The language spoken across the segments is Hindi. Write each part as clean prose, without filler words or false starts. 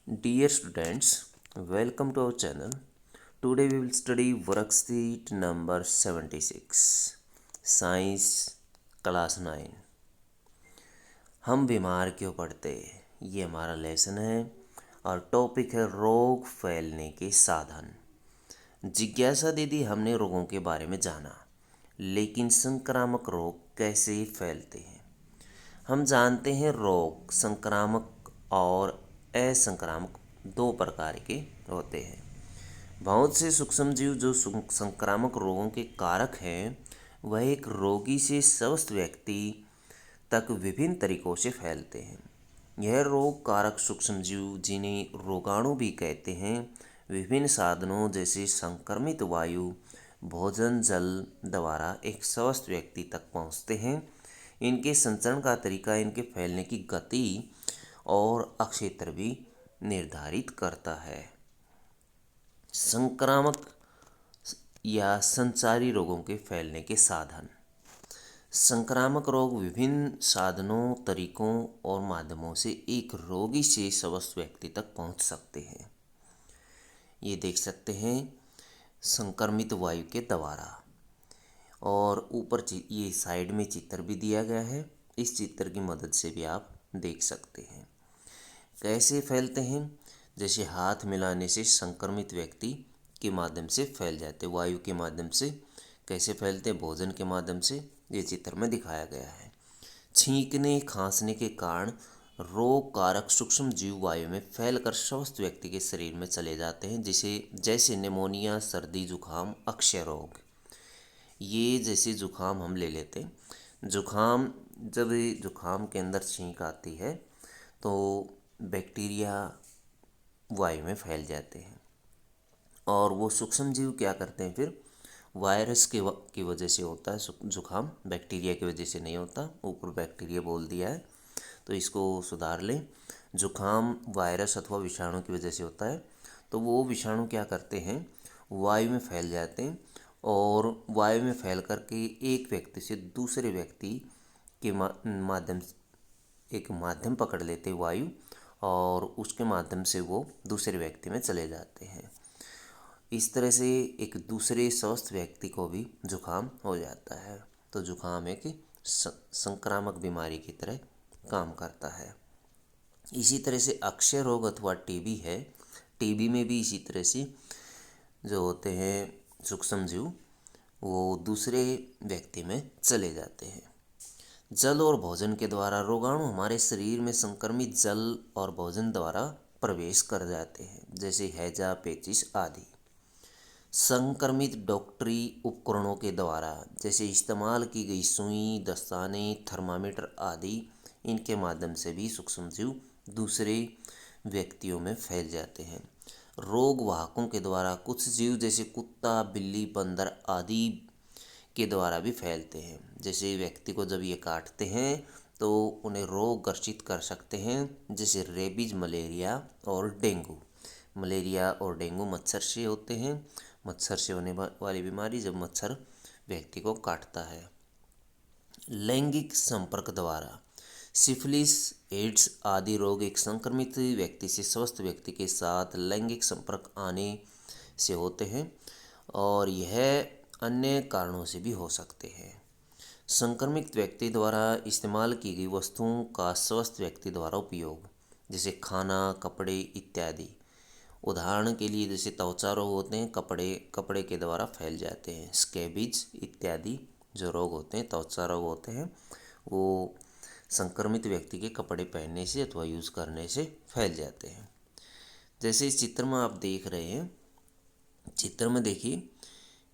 Dear students, welcome to our channel. Today we will study worksheet number 76, Science Class 9. हम बीमार क्यों पड़ते, ये हमारा लेसन है और टॉपिक है रोग फैलने के साधन। जिज्ञासा दीदी, हमने रोगों के बारे में जाना, लेकिन संक्रामक रोग कैसे फैलते हैं? हम जानते हैं रोग संक्रामक और असंक्रामक दो प्रकार के होते हैं। बहुत से सूक्ष्मजीव जो संक्रामक रोगों के कारक हैं, वह एक रोगी से स्वस्थ व्यक्ति तक विभिन्न तरीकों से फैलते हैं। यह रोग कारक सूक्ष्मजीव, जिन्हें रोगाणु भी कहते हैं, विभिन्न साधनों जैसे संक्रमित वायु, भोजन, जल द्वारा एक स्वस्थ व्यक्ति तक पहुंचते हैं। इनके संचरण का तरीका इनके फैलने की गति और क्षेत्र भी निर्धारित करता है। संक्रामक या संचारी रोगों के फैलने के साधन। संक्रामक रोग विभिन्न साधनों, तरीकों और माध्यमों से एक रोगी से स्वस्थ व्यक्ति तक पहुंच सकते हैं। ये देख सकते हैं संक्रमित वायु के द्वारा, और ऊपर ये साइड में चित्र भी दिया गया है। इस चित्र की मदद से भी आप देख सकते हैं कैसे फैलते हैं। जैसे हाथ मिलाने से संक्रमित व्यक्ति के माध्यम से फैल जाते, वायु के माध्यम से कैसे फैलते, भोजन के माध्यम से, ये चित्र में दिखाया गया है। छींकने, खांसने के कारण रोग कारक सूक्ष्म जीव वायु में फैलकर स्वस्थ व्यक्ति के शरीर में चले जाते हैं, जैसे निमोनिया, सर्दी, जुकाम, अक्षय रोग। ये जैसे जुकाम हम ले लेते हैं, जुकाम जब जुकाम के अंदर छींक आती है तो बैक्टीरिया वायु में फैल जाते हैं, और वो सूक्ष्म जीव क्या करते हैं, फिर वायरस की वजह से होता है जुकाम, बैक्टीरिया की वजह से नहीं होता। ऊपर बैक्टीरिया बोल दिया है तो इसको सुधार लें। जुकाम वायरस अथवा विषाणु की वजह से होता है, तो वो विषाणु क्या करते हैं, वायु में फैल जाते हैं, और वायु में फैल करके एक व्यक्ति से दूसरे व्यक्ति के माध्यम एक माध्यम पकड़ लेते वायु, और उसके माध्यम से वो दूसरे व्यक्ति में चले जाते हैं। इस तरह से एक दूसरे स्वस्थ व्यक्ति को भी जुकाम हो जाता है। तो जुकाम एक संक्रामक बीमारी की तरह काम करता है। इसी तरह से अक्षय रोग अथवा टीबी है। टीबी में भी इसी तरह से जो होते हैं सूक्ष्म जीव, वो दूसरे व्यक्ति में चले जाते हैं। जल और भोजन के द्वारा रोगाणु हमारे शरीर में संक्रमित जल और भोजन द्वारा प्रवेश कर जाते हैं, जैसे हैजा, पेचिश आदि। संक्रमित डॉक्टरी उपकरणों के द्वारा, जैसे इस्तेमाल की गई सुई, दस्ताने, थर्मामीटर आदि, इनके माध्यम से भी सूक्ष्मजीव दूसरे व्यक्तियों में फैल जाते हैं। रोग वाहकों के द्वारा कुछ जीव जैसे कुत्ता, बिल्ली, बंदर आदि के द्वारा भी फैलते हैं। जैसे व्यक्ति को जब ये काटते हैं तो उन्हें रोग ग्रसित कर सकते हैं, जैसे रेबीज, मलेरिया और डेंगू। मलेरिया और डेंगू मच्छर से होते हैं। मच्छर से होने वाली बीमारी, जब मच्छर व्यक्ति को काटता है। लैंगिक संपर्क द्वारा सिफिलिस, एड्स आदि रोग एक संक्रमित व्यक्ति से स्वस्थ व्यक्ति के साथ लैंगिक संपर्क आने से होते हैं, और यह अन्य कारणों से भी हो सकते हैं। संक्रमित व्यक्ति द्वारा इस्तेमाल की गई वस्तुओं का स्वस्थ व्यक्ति द्वारा उपयोग, जैसे खाना, कपड़े इत्यादि। उदाहरण के लिए जैसे त्वचा रोग होते हैं, कपड़े के द्वारा फैल जाते हैं। स्कैबिज इत्यादि जो रोग होते हैं, त्वचा रोग होते हैं, वो संक्रमित व्यक्ति के कपड़े पहनने से अथवा यूज़ करने से फैल जाते हैं। जैसे इस चित्र में आप देख रहे हैं, चित्र में देखिए,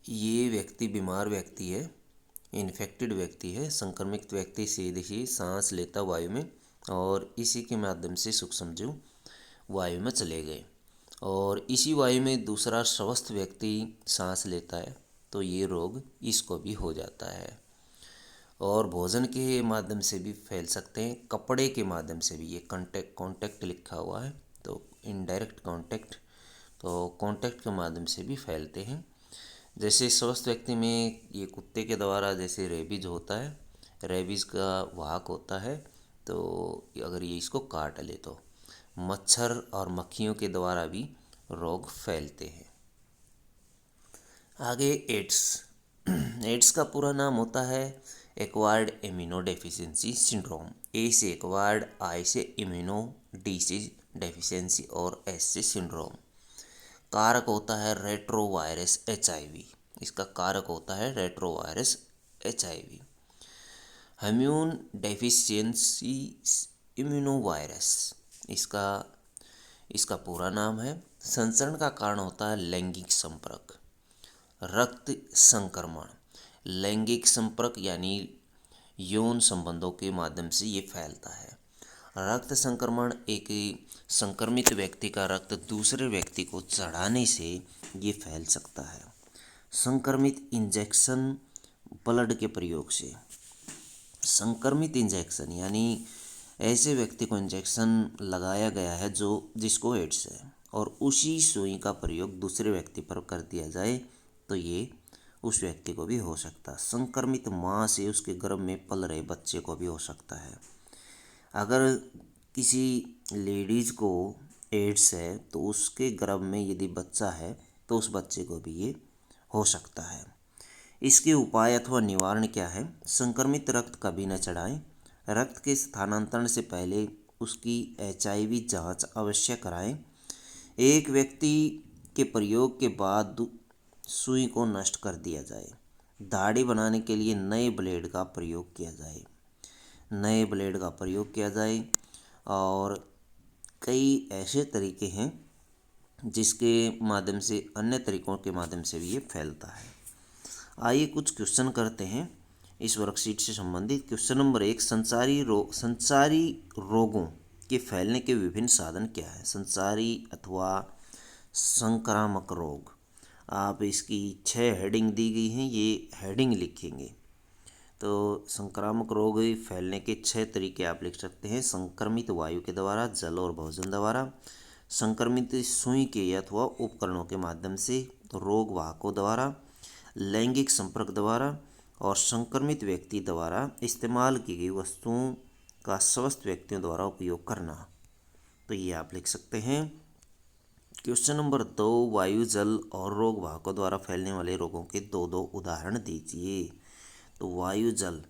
ये व्यक्ति बीमार व्यक्ति है, इन्फेक्टेड व्यक्ति है। संक्रमित व्यक्ति सीधे ही सांस लेता वायु में, और इसी के माध्यम से सूक्ष्मजीव वायु में चले गए, और इसी वायु में दूसरा स्वस्थ व्यक्ति सांस लेता है, तो ये रोग इसको भी हो जाता है। और भोजन के माध्यम से भी फैल सकते हैं, कपड़े के माध्यम से भी। ये कॉन्टैक्ट लिखा हुआ है, तो इनडायरेक्ट कॉन्टैक्ट, तो कॉन्टैक्ट के माध्यम से भी फैलते हैं। जैसे स्वस्थ व्यक्ति में ये कुत्ते के द्वारा जैसे रेबीज होता है, रेबीज का वाहक होता है, तो अगर ये इसको काट ले तो मच्छर और मक्खियों के द्वारा भी रोग फैलते हैं। आगे एड्स। एड्स का पूरा नाम होता है एक्वायर्ड इम्यूनो डेफिशिएंसी सिंड्रोम। ए से एक्वायर्ड, आई से इम्यूनो, डी से डेफिशिएंसी और एस से सिंड्रोम। कारक होता है रेट्रोवायरस HIV। इसका कारक होता है रेट्रोवायरस HIV। इम्यून डेफिशिएंसी इम्यूनोवायरस, इसका इसका पूरा नाम है। संसरण का कारण होता है लैंगिक संपर्क। रक्त संक्रमण, लैंगिक संपर्क यानी यौन संबंधों के माध्यम से ये फैलता है। रक्त संक्रमण एक संक्रमित व्यक्ति का रक्त दूसरे व्यक्ति को चढ़ाने से ये फैल सकता है। संक्रमित इंजेक्शन ब्लड के प्रयोग से। संक्रमित इंजेक्शन यानी ऐसे व्यक्ति को इंजेक्शन लगाया गया है जिसको एड्स है और उसी सुई का प्रयोग दूसरे व्यक्ति पर कर दिया जाए तो ये उस व्यक्ति को भी हो सकता है। संक्रमित माँ से उसके गर्भ में पल रहे बच्चे को भी हो सकता है। अगर किसी लेडीज़ को एड्स है तो उसके गर्भ में यदि बच्चा है तो उस बच्चे को भी ये हो सकता है। इसके उपाय अथवा निवारण क्या है? संक्रमित रक्त कभी न चढ़ाएं। रक्त के स्थानांतरण से पहले उसकी HIV जांच अवश्य कराएं। एक व्यक्ति के प्रयोग के बाद सुई को नष्ट कर दिया जाए। दाढ़ी बनाने के लिए नए ब्लेड का प्रयोग किया जाए। और कई ऐसे तरीके हैं जिसके माध्यम से, अन्य तरीकों के माध्यम से भी ये फैलता है। आइए कुछ क्वेश्चन करते हैं इस वर्कशीट से संबंधित। क्वेश्चन नंबर 1, संचारी रोगों के फैलने के विभिन्न साधन क्या है? संचारी अथवा संक्रामक रोग। आप इसकी 6 हेडिंग दी गई हैं, ये हेडिंग लिखेंगे। तो संक्रामक रोग फैलने के 6 तरीके आप लिख सकते हैं। संक्रमित वायु के द्वारा, जल और भोजन द्वारा, संक्रमित सुई के अथवा उपकरणों के माध्यम से, रोग वाहकों द्वारा, लैंगिक संपर्क द्वारा और संक्रमित व्यक्ति द्वारा इस्तेमाल की गई वस्तुओं का स्वस्थ व्यक्तियों द्वारा उपयोग करना। तो ये आप लिख सकते हैं। क्वेश्चन नंबर 2, वायु, जल और रोग वाहकों द्वारा फैलने वाले रोगों के दो उदाहरण दीजिए। तो वायु, जल,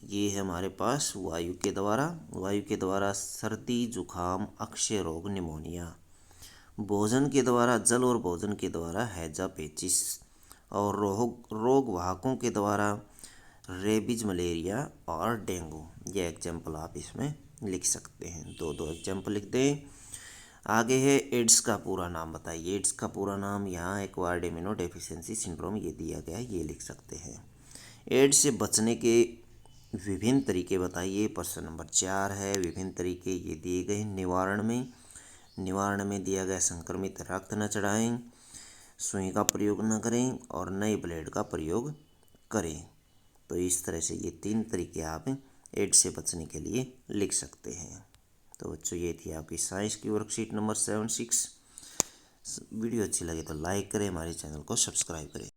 ये है हमारे पास वायु के द्वारा सर्दी, जुखाम, अक्षय रोग, निमोनिया। भोजन के द्वारा, जल और भोजन के द्वारा हैजा, पेचिस। और रोग वाहकों के द्वारा रेबीज, मलेरिया और डेंगू। ये एग्जाम्पल आप इसमें लिख सकते हैं। दो एग्जाम्पल लिख दें। आगे है एड्स का पूरा नाम बताइए। एड्स का पूरा नाम यहाँ एक्वायर्ड इम्यूनो डेफिशिएंसी सिंड्रोम ये दिया गया है, ये लिख सकते हैं। एड्स से बचने के विभिन्न तरीके बताइए। प्रश्न नंबर 4 है। विभिन्न तरीके ये दिए गए। निवारण में दिया गया संक्रमित रक्त न चढ़ाएं, सुई का प्रयोग न करें और नए ब्लेड का प्रयोग करें। तो इस तरह से ये 3 तरीके आप एड्स से बचने के लिए लिख सकते हैं। तो बच्चों ये थी आपकी साइंस की वर्कशीट नंबर 7-6। वीडियो अच्छी लगे तो लाइक करें, हमारे चैनल को सब्सक्राइब करें।